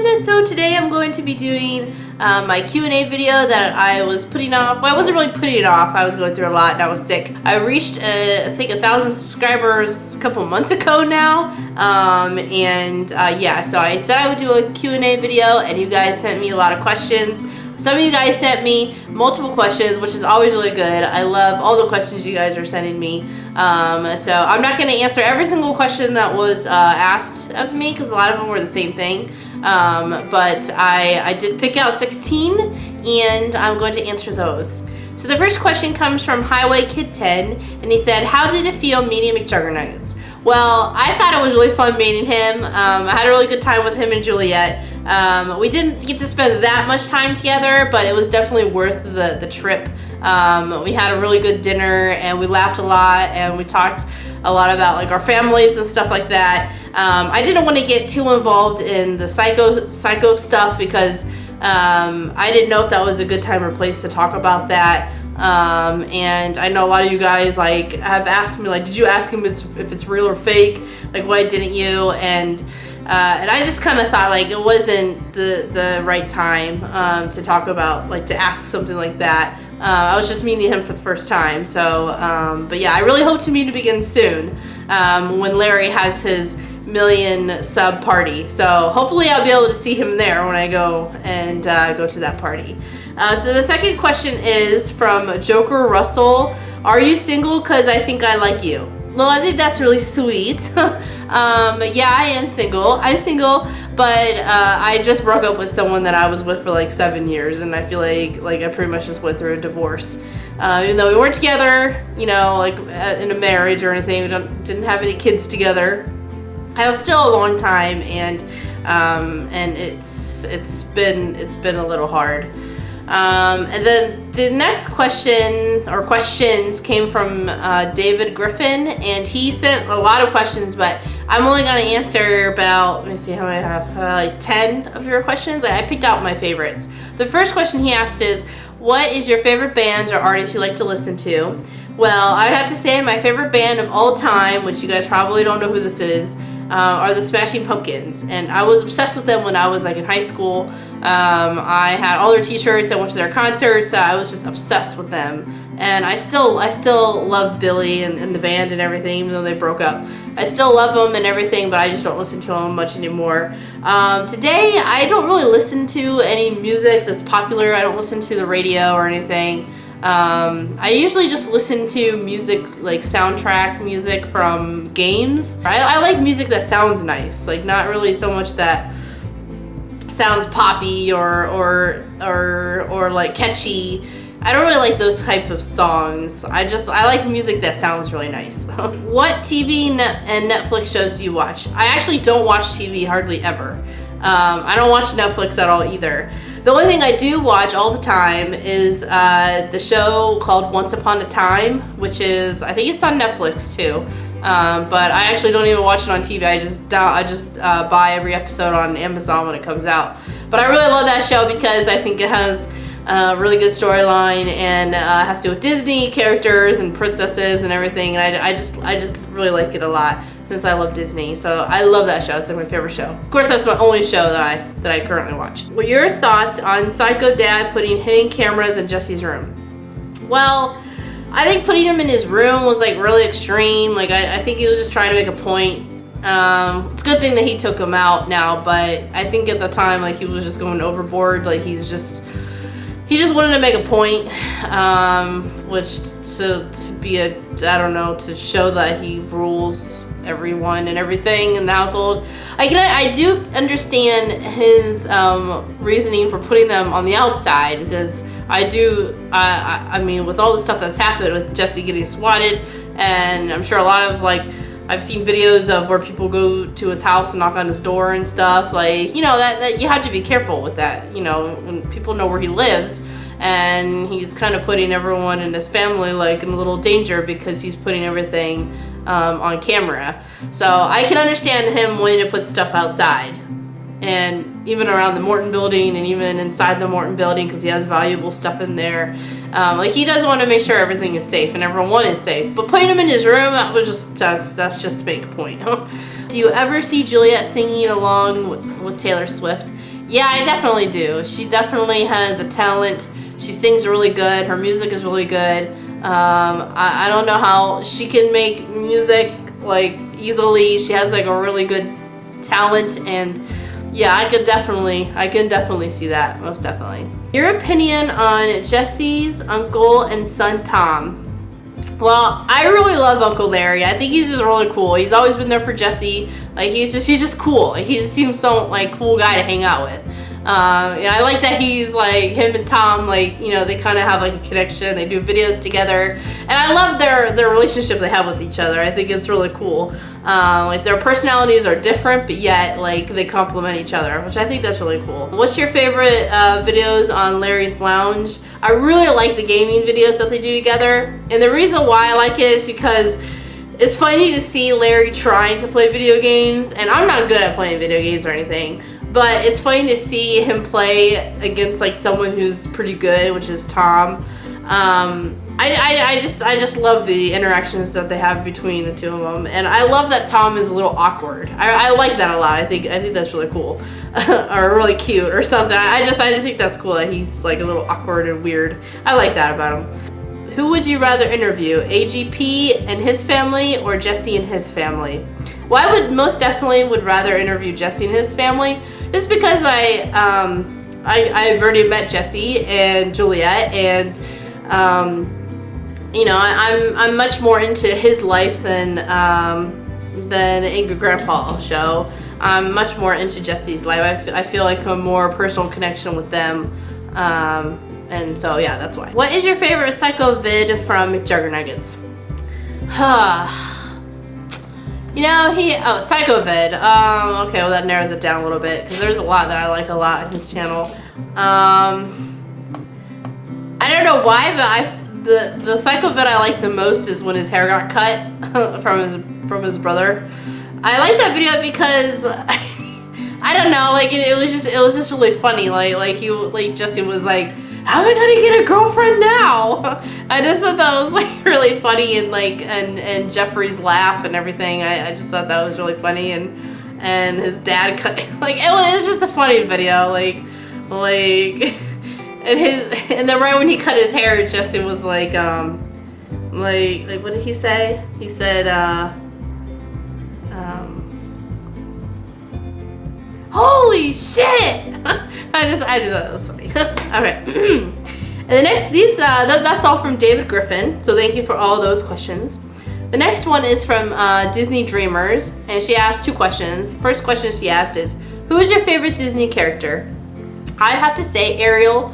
everyone! So today I'm going to be doing my Q&A video that I was putting off. Well, I wasn't really putting it off. I was going through a lot and I was sick. I reached, I think, 1,000 subscribers a couple months ago now. Yeah, so I said I would do a Q&A video and you guys sent me a lot of questions. Some of you guys sent me multiple questions, which is always really good. I love all the questions you guys are sending me. So I'm not going to answer every single question that was asked of me because a lot of them were the same thing. But I did pick out 16 and I'm going to answer those. So the first question comes from Highway Kid 10 and he said, how did it feel meeting McJuggernuggets? Well, I thought it was really fun meeting him. I had a really good time with him and Juliet. We didn't get to spend that much time together, but it was definitely worth the trip. We had a really good dinner and we laughed a lot and we talked a lot about like our families and stuff like that. I didn't want to get too involved in the psycho stuff because I didn't know if that was a good time or place to talk about that. And I know a lot of you guys like have asked me like, did you ask him if it's real or fake? Like, why didn't you? And I just kind of thought like it wasn't the right time to talk about, like, to ask something like that. I was just meeting him for the first time. So, but yeah, I really hope to meet him again soon when Larry has his 1 million sub party. So hopefully I'll be able to see him there when I go and go to that party. So the second question is from Joker Russell. Are you single? 'Cause I think I like you. Well, I think that's really sweet. Yeah, I am single. I'm single, but I just broke up with someone that I was with for like 7 years, and I feel like I pretty much just went through a divorce. Even though we weren't together, you know, like in a marriage or anything, we didn't have any kids together. It was still a long time, and it's been a little hard. And then the next question or questions came from David Griffin, and he sent a lot of questions, but I'm only going to answer about, let me see how I have, like 10 of your questions. I picked out my favorites. The first question he asked is, what is your favorite band or artist you like to listen to? Well, I'd have to say my favorite band of all time, which you guys probably don't know who this is, are the Smashing Pumpkins, and I was obsessed with them when I was like in high school. I had all their t-shirts, I went to their concerts, I was just obsessed with them, and I still love Billy and the band and everything, even though they broke up. I still love them and everything, but I just don't listen to them much anymore. Today, I don't really listen to any music that's popular. I don't listen to the radio or anything. I usually just listen to music, like soundtrack music from games. I like music that sounds nice, like not really so much that sounds poppy or like catchy. I don't really like those type of songs. I like music that sounds really nice. What TV and Netflix shows do you watch? I actually don't watch TV hardly ever. I don't watch Netflix at all either. The only thing I do watch all the time is the show called Once Upon a Time, which is, I think it's on Netflix too. But I actually don't even watch it on TV. I just buy every episode on Amazon when it comes out. But I really love that show because I think it has a really good storyline and has to do with Disney characters and princesses and everything. And I just really like it a lot since I love Disney. So I love that show. It's like my favorite show. Of course, that's my only show that I currently watch. What are your thoughts on Psycho Dad putting hidden cameras in Jesse's room? Well, I think putting him in his room was like really extreme. Like I think he was just trying to make a point. It's a good thing that he took him out now, but I think at the time like he was just going overboard. Like he just wanted to make a point, which to be a, I don't know, to show that he rules everyone and everything in the household. I do understand his reasoning for putting them on the outside, because I mean, with all the stuff that's happened with Jesse getting swatted, and I'm sure a lot of, like, I've seen videos of where people go to his house and knock on his door and stuff, like, you know, that you have to be careful with that, you know, when people know where he lives, and he's kind of putting everyone in his family like in a little danger because he's putting everything on camera. So I can understand him wanting to put stuff outside, and even around the Morton building and even inside the Morton building, because he has valuable stuff in there. Like, he does want to make sure everything is safe and everyone is safe, but putting him in his room, that's just to make a point. Do you ever see Juliet singing along with Taylor Swift? Yeah, I definitely do. She definitely has a talent. She sings really good. Her music is really good. I don't know how she can make music like easily. She has like a really good talent, and yeah, I can definitely see that, most definitely. Your opinion on Jesse's uncle and son Tom? Well, I really love Uncle Larry. I think he's just really cool. He's always been there for Jesse. Like he's just cool. Like, he just seems so like cool guy to hang out with. Yeah, I like that he's like him and Tom. Like, you know, they kind of have like a connection. They do videos together, and I love their relationship they have with each other. I think it's really cool. Like their personalities are different, but yet like they complement each other, which I think that's really cool. What's your favorite videos on Larry's Lounge? I really like the gaming videos that they do together, and the reason why I like it is because it's funny to see Larry trying to play video games, and I'm not good at playing video games or anything, but it's funny to see him play against like someone who's pretty good, which is Tom. I just love the interactions that they have between the two of them, and I love that Tom is a little awkward. I like that a lot. I think that's really cool, or really cute, or something. I just think that's cool that he's like a little awkward and weird. I like that about him. Who would you rather interview, AGP and his family or Jesse and his family? Well, I would most definitely rather interview Jesse and his family, just because I've already met Jesse and Juliet, and you know, I'm much more into his life than Angry Grandpa show. I'm much more into Jesse's life. I feel like a more personal connection with them. And so yeah, that's why. What is your favorite psycho vid from McJuggernuggets? You know, psycho vid. Okay, well that narrows it down a little bit, because there's a lot that I like a lot in his channel. I don't know why, but the psycho vid I like the most is when his hair got cut from his brother. I like that video because I don't know, like it was just really funny. Like Jesse was like, how am I gonna get a girlfriend now? I just thought that was like really funny, and like and Jeffrey's laugh and everything. I just thought that was really funny, and his dad cut, like it was just a funny video, like and then right when he cut his hair, Jesse was like what did he say? He said holy shit! I just thought it was funny. Alright. And the next, that's all from David Griffin. So thank you for all those questions. The next one is from Disney Dreamers, and she asked 2 questions. First question she asked is, who is your favorite Disney character? I'd have to say Ariel.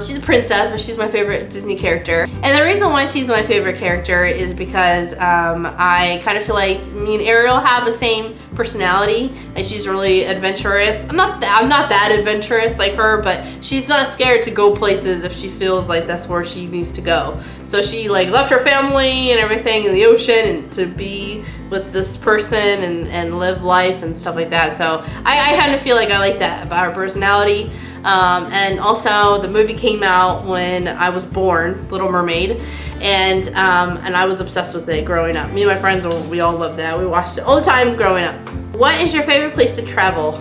She's a princess, but she's my favorite Disney character. And the reason why she's my favorite character is because I kind of feel like me and Ariel have the same personality, and she's really adventurous. I'm not that adventurous like her, but she's not scared to go places if she feels like that's where she needs to go. So she like left her family and everything in the ocean and to be with this person and live life and stuff like that. So I kind of feel like I like that about her personality. And also the movie came out when I was born, Little Mermaid, and I was obsessed with it growing up. Me and my friends, we all loved that. We watched it all the time growing up. What is your favorite place to travel?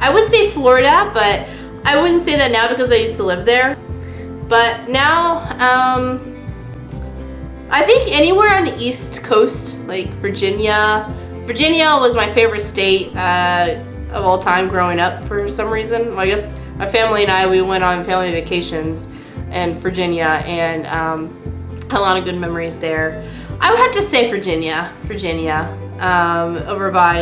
I would say Florida, but I wouldn't say that now because I used to live there. But now, I think anywhere on the East Coast, like Virginia. Virginia was my favorite state of all time growing up for some reason. Well, I guess my family and I, we went on family vacations in Virginia, and had a lot of good memories there. I would have to say Virginia, over by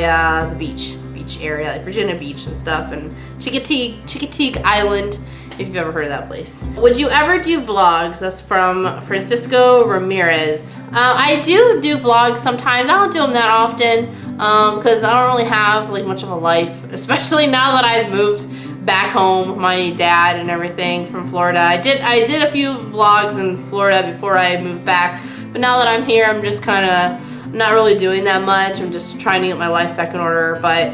the beach area, like Virginia Beach and stuff, and Chickatee Island, if you've ever heard of that place. Would you ever do vlogs? That's from Francisco Ramirez. I do vlogs sometimes. I don't do them that often because I don't really have like much of a life, especially now that I've moved back home with my dad and everything from Florida. I did a few vlogs in Florida before I moved back, but now that I'm here, I'm just kind of not really doing that much. I'm just trying to get my life back in order. But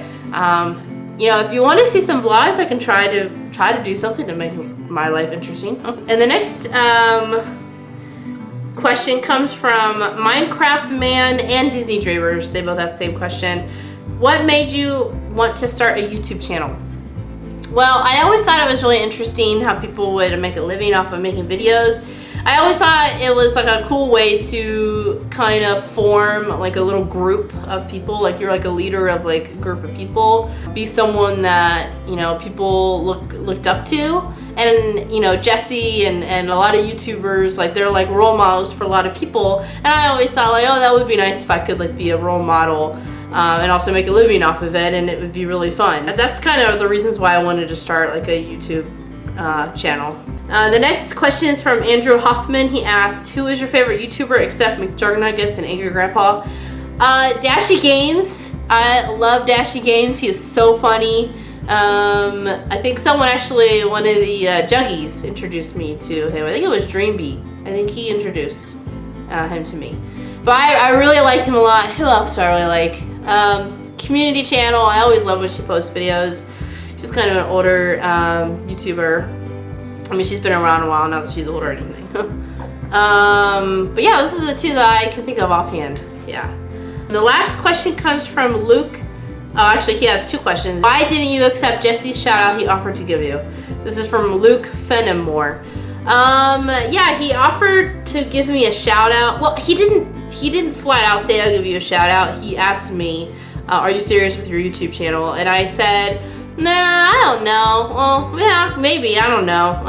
you know, if you want to see some vlogs, I can try to do something to make my life interesting. And the next question comes from Minecraft Man and Disney Dreamers. They both have the same question. What made you want to start a YouTube channel? Well, I always thought it was really interesting how people would make a living off of making videos. I always thought it was like a cool way to kind of form like a little group of people, like you're like a leader of like a group of people, be someone that, you know, people looked up to. And, you know, Jesse and a lot of YouTubers, like they're like role models for a lot of people. And I always thought like, oh, that would be nice if I could like be a role model and also make a living off of it, and it would be really fun. That's kind of the reasons why I wanted to start like a YouTube channel. The next question is from Andrew Hoffman. He asked, who is your favorite YouTuber except McJuggernuggets and Angry Grandpa? Dashy Games. I love Dashy Games. He is so funny. I think someone actually, one of the Juggies introduced me to him. I think it was Dreambeat. I think he introduced him to me. But I really like him a lot. Who else do I really like? Community Channel. I always love when she posts videos. She's kind of an older YouTuber. I mean, she's been around a while now that she's older or anything. But yeah, those are the two that I can think of offhand. Yeah. The last question comes from Luke. Oh, actually, he has two questions. Why didn't you accept Jesse's shout out he offered to give you? This is from Luke Fenimore. Yeah, he offered to give me a shout out. Well, he didn't flat out say I'll give you a shout out. He asked me, are you serious with your YouTube channel? And I said, nah, I don't know. Well, yeah, maybe, I don't know.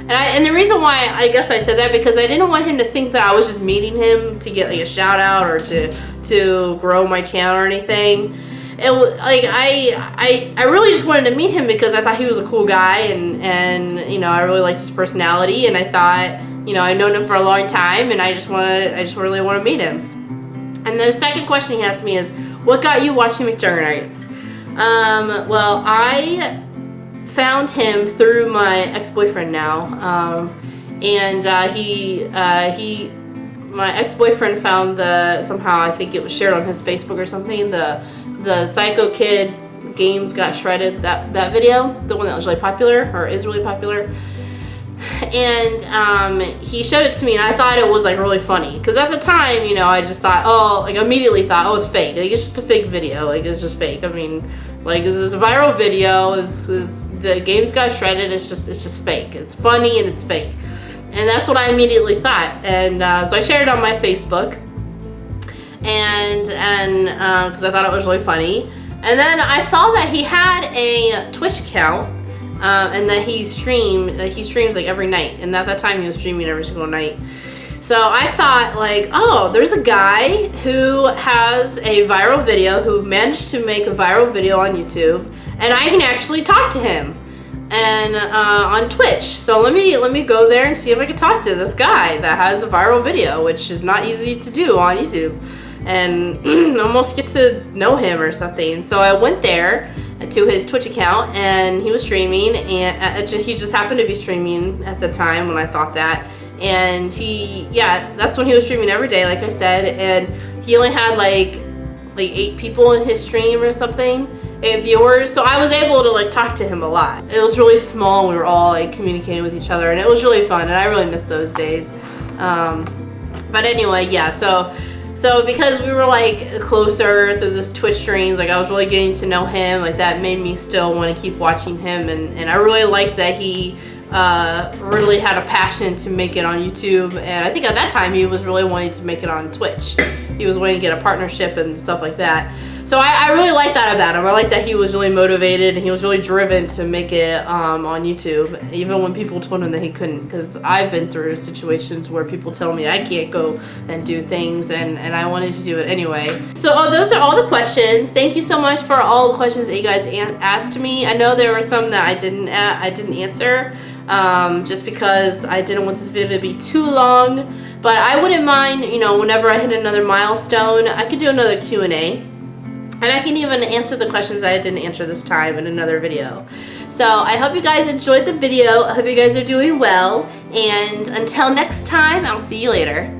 And the reason why I guess I said that because I didn't want him to think that I was just meeting him to get like a shout out or to grow my channel or anything. It was like I really just wanted to meet him because I thought he was a cool guy and you know, I really liked his personality, and I thought, you know, I've known him for a long time and I just really want to meet him. And the second question he asked me is, what got you watching McJuggernuggets? Well, I found him through my ex-boyfriend now, and my ex-boyfriend found somehow I think it was shared on his Facebook or something, the Psycho Kid Games Got Shredded, that video, the one that was really popular or is really popular. And he showed it to me and I thought it was like really funny because at the time, you know, I just thought, oh, like immediately thought, oh, it's fake, like it's just a fake video, like it's just fake. I mean, like this is a viral video, the Games Got Shredded, it's just fake, it's funny and it's fake. And that's what I immediately thought. And so I shared it on my Facebook and because I thought it was really funny. And then I saw that he had a Twitch account and that he streams like every night, and at that time he was streaming every single night. So I thought like, oh, there's a guy who has a viral video, who managed to make a viral video on YouTube, and I can actually talk to him and on Twitch. So let me go there and see if I can talk to this guy that has a viral video, which is not easy to do on YouTube, and almost get to know him or something. So I went there to his Twitch account and he was streaming, and he just happened to be streaming at the time when I thought that. And that's when he was streaming every day, like I said, and he only had like 8 people in his stream or something, 8 viewers. So I was able to like talk to him a lot. It was really small, we were all like communicating with each other, and it was really fun, and I really miss those days. But anyway, yeah, so because we were like closer through the Twitch streams, like I was really getting to know him, like that made me still want to keep watching him, and I really liked that he really had a passion to make it on YouTube, and I think at that time he was really wanting to make it on Twitch. He was wanting to get a partnership and stuff like that. So I really like that about him. I like that he was really motivated and he was really driven to make it on YouTube, even when people told him that he couldn't, because I've been through situations where people tell me I can't go and do things, and I wanted to do it anyway. So those are all the questions. Thank you so much for all the questions that you guys asked me. I know there were some that I didn't answer, just because I didn't want this video to be too long, but I wouldn't mind, you know, whenever I hit another milestone, I could do another Q&A. And I can even answer the questions that I didn't answer this time in another video. So I hope you guys enjoyed the video. I hope you guys are doing well. And until next time, I'll see you later.